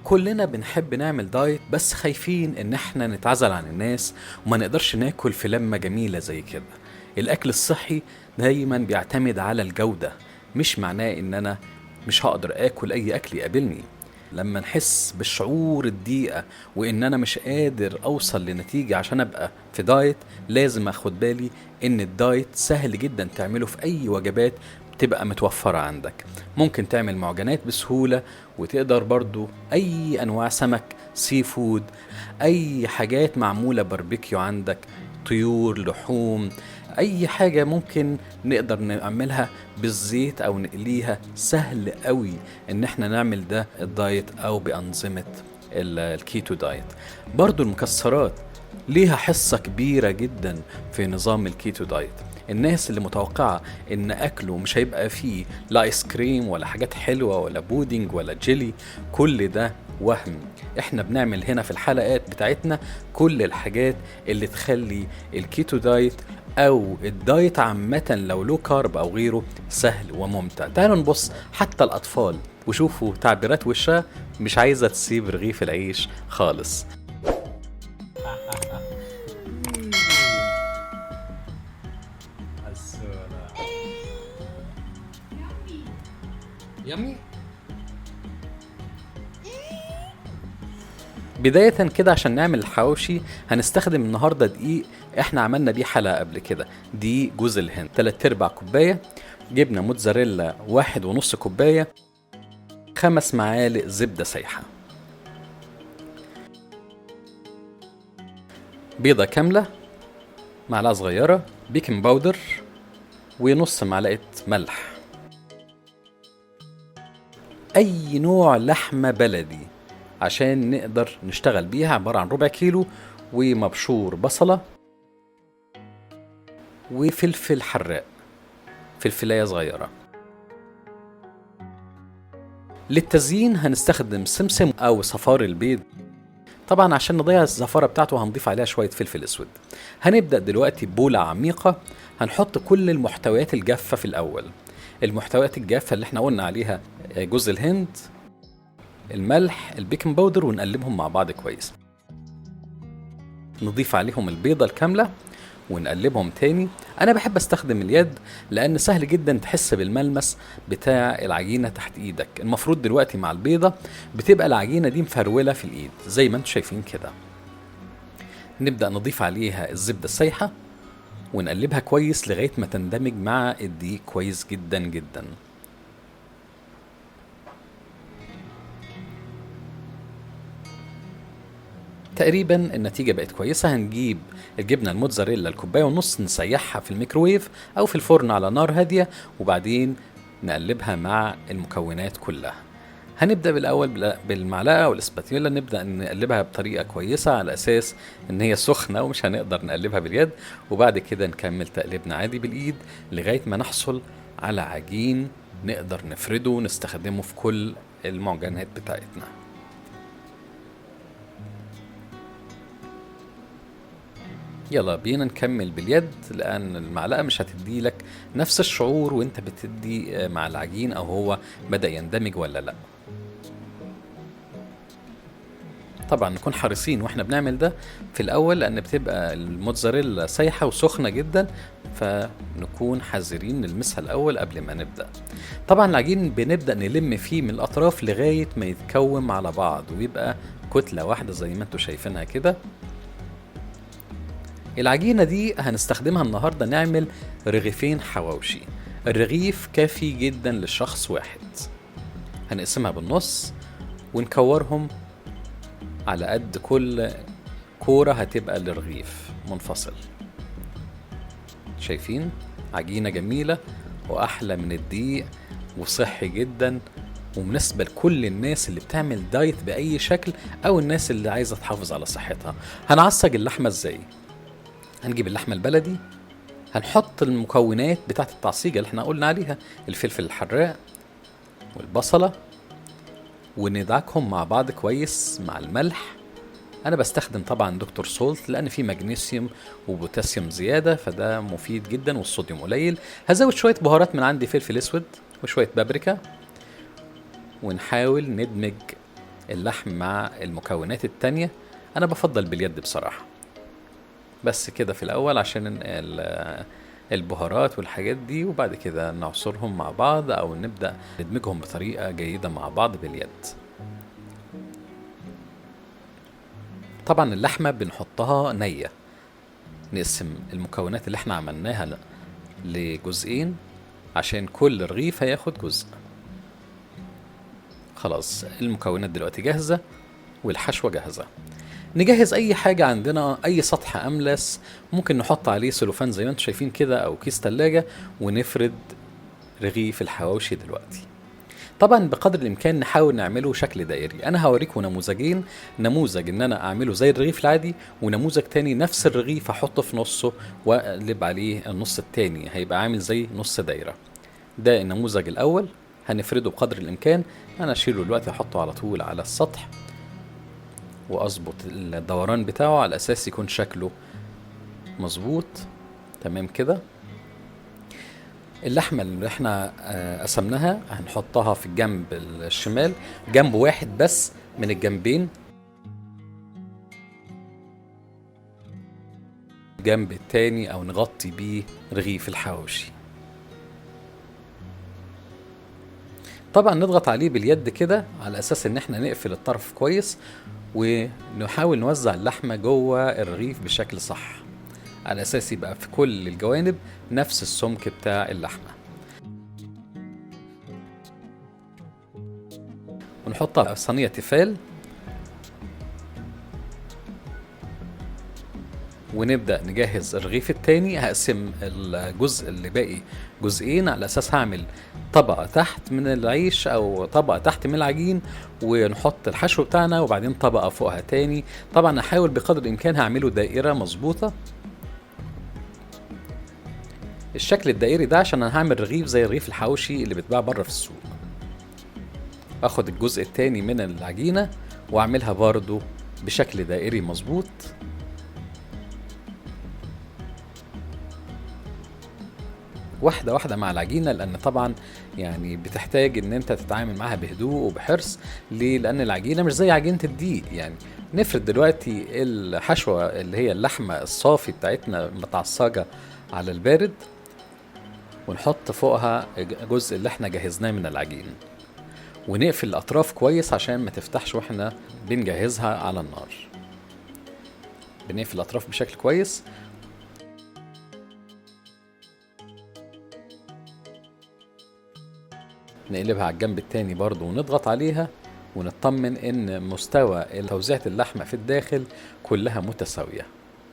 كلنا بنحب نعمل دايت، بس خايفين ان احنا نتعزل عن الناس وما نقدرش ناكل في لمة جميلة زي كده. الاكل الصحي دايما بيعتمد على الجودة، مش معناه ان انا مش هقدر اكل اي اكل يقابلني. لما نحس بالشعور الضيقة وان انا مش قادر اوصل لنتيجة عشان ابقى في دايت، لازم اخد بالي ان الدايت سهل جدا تعمله في اي وجبات تبقى متوفرة عندك. ممكن تعمل معجنات بسهولة، وتقدر برضو اي انواع سمك، سي فود، اي حاجات معمولة باربيكيو عندك، طيور، لحوم، اي حاجة ممكن نقدر نعملها بالزيت او نقليها. سهل قوي ان احنا نعمل ده الدايت او بانظمة الكيتو دايت. برضو المكسرات ليها حصة كبيرة جدا في نظام الكيتو دايت. الناس اللي متوقعة ان اكله مش هيبقى فيه لا ايس كريم ولا حاجات حلوة ولا بودنج ولا جيلي، كل ده وهم. احنا بنعمل هنا في الحلقات بتاعتنا كل الحاجات اللي تخلي الكيتو دايت او الدايت عامة لو لو كارب او غيره سهل وممتع. تعالوا نبص حتى الاطفال وشوفوا تعبيرات وشها، مش عايزة تسيب رغيف العيش خالص. يمي. بداية كده عشان نعمل الحواوشي هنستخدم النهاردة دقيق احنا عملنا بيه حلقة قبل كده. دقيق جوز الهند 3/4 كوباية، جبنة موتزاريلا 1.5 كوباية، 5 معالق زبدة سايحة، بيضة كاملة، معلقة صغيرة بيكنج باودر، ونص معلقة ملح. اي نوع لحمة بلدي عشان نقدر نشتغل بيها، عبارة عن ربع كيلو، ومبشور بصلة، وفلفل حراق، فلفلاية صغيرة. للتزيين هنستخدم سمسم او صفار البيض، طبعا عشان نضيع الزفارة بتاعته هنضيف عليها شوية فلفل اسود. هنبدأ دلوقتي ببولة عميقة، هنحط كل المحتويات الجافة في الاول. المحتويات الجافة اللي احنا قلنا عليها جوز الهند، الملح، البيكنج باودر، ونقلبهم مع بعض كويس. نضيف عليهم البيضة الكاملة ونقلبهم تاني. انا بحب استخدم اليد لان سهل جدا تحس بالملمس بتاع العجينة تحت ايدك. المفروض دلوقتي مع البيضة بتبقى العجينة دي مفرولة في الايد زي ما انتم شايفين كده. نبدأ نضيف عليها الزبدة السايحة ونقلبها كويس لغاية ما تندمج مع الدقيق كويس جدا جدا. تقريبا النتيجة بقت كويسة. هنجيب الجبنة الموتزاريلا الكوباية ونص، نسيحها في الميكروويف أو في الفرن على نار هادية، وبعدين نقلبها مع المكونات كلها. هنبدأ بالأول بالمعلقة والاسباتيولا، نبدأ نقلبها بطريقة كويسة على أساس إن هي سخنة ومش هنقدر نقلبها باليد، وبعد كده نكمل تقليبنا عادي بالإيد لغاية ما نحصل على عجين نقدر نفرده ونستخدمه في كل المعجنات بتاعتنا. يلا بينا نكمل باليد، لان المعلقه مش هتدي لك نفس الشعور وانت بتدي مع العجين او هو بدأ يندمج ولا لا. طبعا نكون حريصين واحنا بنعمل ده في الاول لان بتبقى الموتزاريلا سايحه وسخنه جدا، فنكون حذرين نلمسها الاول قبل ما نبدأ. طبعا العجين بنبدأ نلم فيه من الاطراف لغايه ما يتكوم على بعض ويبقى كتله واحده زي ما انتم شايفينها كده. العجينة دي هنستخدمها النهاردة نعمل رغيفين حواوشي. الرغيف كافي جدا لشخص واحد. هنقسمها بالنص ونكورهم على قد كل كورة هتبقى للرغيف منفصل. شايفين عجينة جميلة وأحلى من الدقيق وصحي جدا، ومناسبة لكل الناس اللي بتعمل دايت بأي شكل أو الناس اللي عايزة تحافظ على صحتها. هنعصج اللحمة ازاي؟ هنجيب اللحمة البلدي، هنحط المكونات بتاعت التعصيجة اللي احنا قلنا عليها، الفلفل الحراق والبصلة، وندعكهم مع بعض كويس مع الملح. انا بستخدم طبعا دكتور سولت لان فيه مغنيسيوم وبوتاسيوم زيادة، فده مفيد جدا، والصوديوم قليل. هزود شوية بهارات من عندي، فلفل اسود وشوية بابريكا، ونحاول ندمج اللحم مع المكونات التانية، انا بفضل باليد بصراحة. بس كده في الاول عشان البهارات والحاجات دي، وبعد كده نعصرهم مع بعض او نبدأ ندمجهم بطريقة جيدة مع بعض باليد. طبعا اللحمة بنحطها نية، نقسم المكونات اللي احنا عملناها لجزئين عشان كل رغيف هياخد جزء. خلاص المكونات دلوقتي جاهزة والحشوة جاهزة. نجهز اي حاجة عندنا، اي سطح املس ممكن نحط عليه سلوفان زي ما انتم شايفين كده او كيس تلاجة، ونفرد رغيف الحواوشي دلوقتي. طبعا بقدر الامكان نحاول نعمله شكل دائري. انا هوريكم نموذجين، نموذج ان انا اعمله زي الرغيف العادي، ونموذج تاني نفس الرغيف احطه في نصه واقلب عليه النص التاني هيبقى عامل زي نص دايرة. ده النموذج الاول، هنفرده بقدر الامكان. انا اشيله دلوقتي احطه على طول على السطح، واظبط الدوران بتاعه على اساس يكون شكله مظبوط. تمام كده. اللحمة اللي احنا قسمناها هنحطها في الجنب الشمال، جنب واحد بس من الجنبين، الجنب التاني او نغطي بيه رغيف الحواوشي. طبعا نضغط عليه باليد كده على اساس ان احنا نقفل الطرف كويس، ونحاول نوزع اللحمة جوه الرغيف بشكل صح على اساس يبقى في كل الجوانب نفس السمك بتاع اللحمة. ونحطها في صينية تيفال، ونبدأ نجهز الرغيف التاني. هقسم الجزء اللي باقي جزئين على اساس هعمل طبقة تحت من العيش او طبقة تحت من العجين، ونحط الحشو بتاعنا وبعدين طبقة فوقها تاني. طبعا احاول بقدر الامكان هعمله دائرة مظبوطة، الشكل الدائري ده عشان انا هعمل رغيف زي رغيف الحواوشي اللي بيتباع بره في السوق. اخد الجزء التاني من العجينة واعملها برضو بشكل دائري مظبوط، واحدة واحدة مع العجينة، لأن طبعا يعني بتحتاج إن أنت تتعامل معها بهدوء وبحرص. ليه؟ لأن العجينة مش زي عجينة الدقيق. يعني نفرد دلوقتي الحشوة اللي هي اللحمة الصافي بتاعتنا متعصجة على البارد، ونحط فوقها الجزء اللي احنا جهزناه من العجين، ونقفل الأطراف كويس عشان ما تفتحش واحنا بنجهزها على النار. بنقفل الأطراف بشكل كويس. نقلبها على الجنب التاني برضو ونضغط عليها، ونطمن ان مستوى توزيعة اللحمة في الداخل كلها متساوية،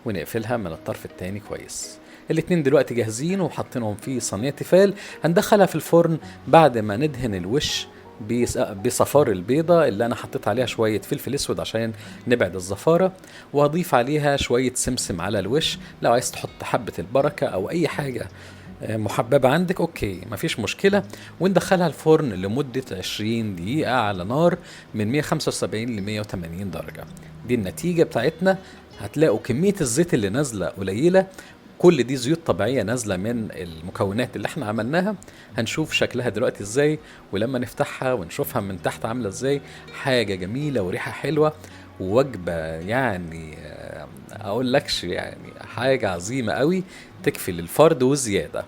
ونقفلها من الطرف التاني كويس. الاتنين دلوقتي جاهزين وحطينهم في صينية تيفال. هندخلها في الفرن بعد ما ندهن الوش بصفار البيضة اللي انا حطيت عليها شوية فلفل اسود عشان نبعد الزفارة، واضيف عليها شوية سمسم على الوش. لو عايز تحط حبة البركة او اي حاجة محببة عندك اوكي مفيش مشكلة. وندخلها الفرن لمدة 20 دقيقة على نار من 175 ل 180 درجة. دي النتيجة بتاعتنا. هتلاقوا كمية الزيت اللي نازلة قليلة، كل دي زيوت طبيعية نازلة من المكونات اللي احنا عملناها. هنشوف شكلها دلوقتي ازاي، ولما نفتحها ونشوفها من تحت عاملة ازاي. حاجة جميلة وريحة حلوة ووجبة يعني اقول لكش يعني حاجة عظيمة قوي تكفي للفرد وزيادة.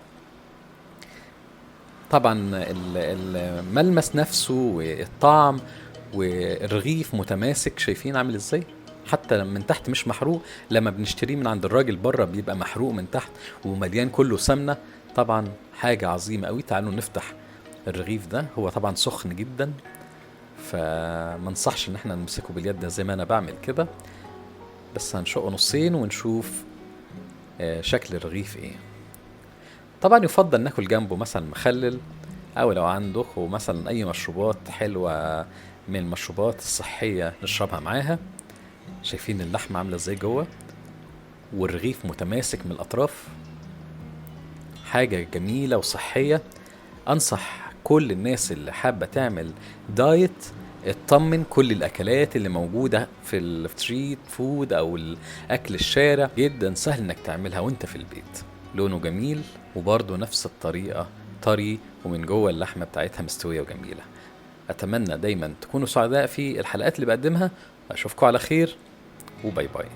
طبعا الملمس نفسه والطعم والرغيف متماسك، شايفين عامل ازاي؟ حتى من تحت مش محروق. لما بنشتريه من عند الراجل بره بيبقى محروق من تحت ومليان كله سمنة. طبعا حاجة عظيمة قوي. تعالوا نفتح الرغيف ده، هو طبعا سخن جدا فمنصحش ان احنا نمسكه باليد زي ما انا بعمل كده، بس هنشقه نصين ونشوف شكل الرغيف ايه. طبعا يفضل ناكل جنبه مثلا مخلل، او لو عندك مثلا اي مشروبات حلوة من المشروبات الصحية نشربها معاها. شايفين اللحمة عاملة ازاي جوه، والرغيف متماسك من الاطراف. حاجة جميلة وصحية. انصح كل الناس اللي حابة تعمل دايت اطمن كل الاكلات اللي موجودة في الستريت فود او الاكل الشارع جدا سهل انك تعملها وانت في البيت. لونه جميل وبرضه نفس الطريقة طري، ومن جوه اللحمة بتاعتها مستوية وجميلة. أتمنى دايما تكونوا سعداء في الحلقات اللي بقدمها. أشوفكم على خير، وباي باي.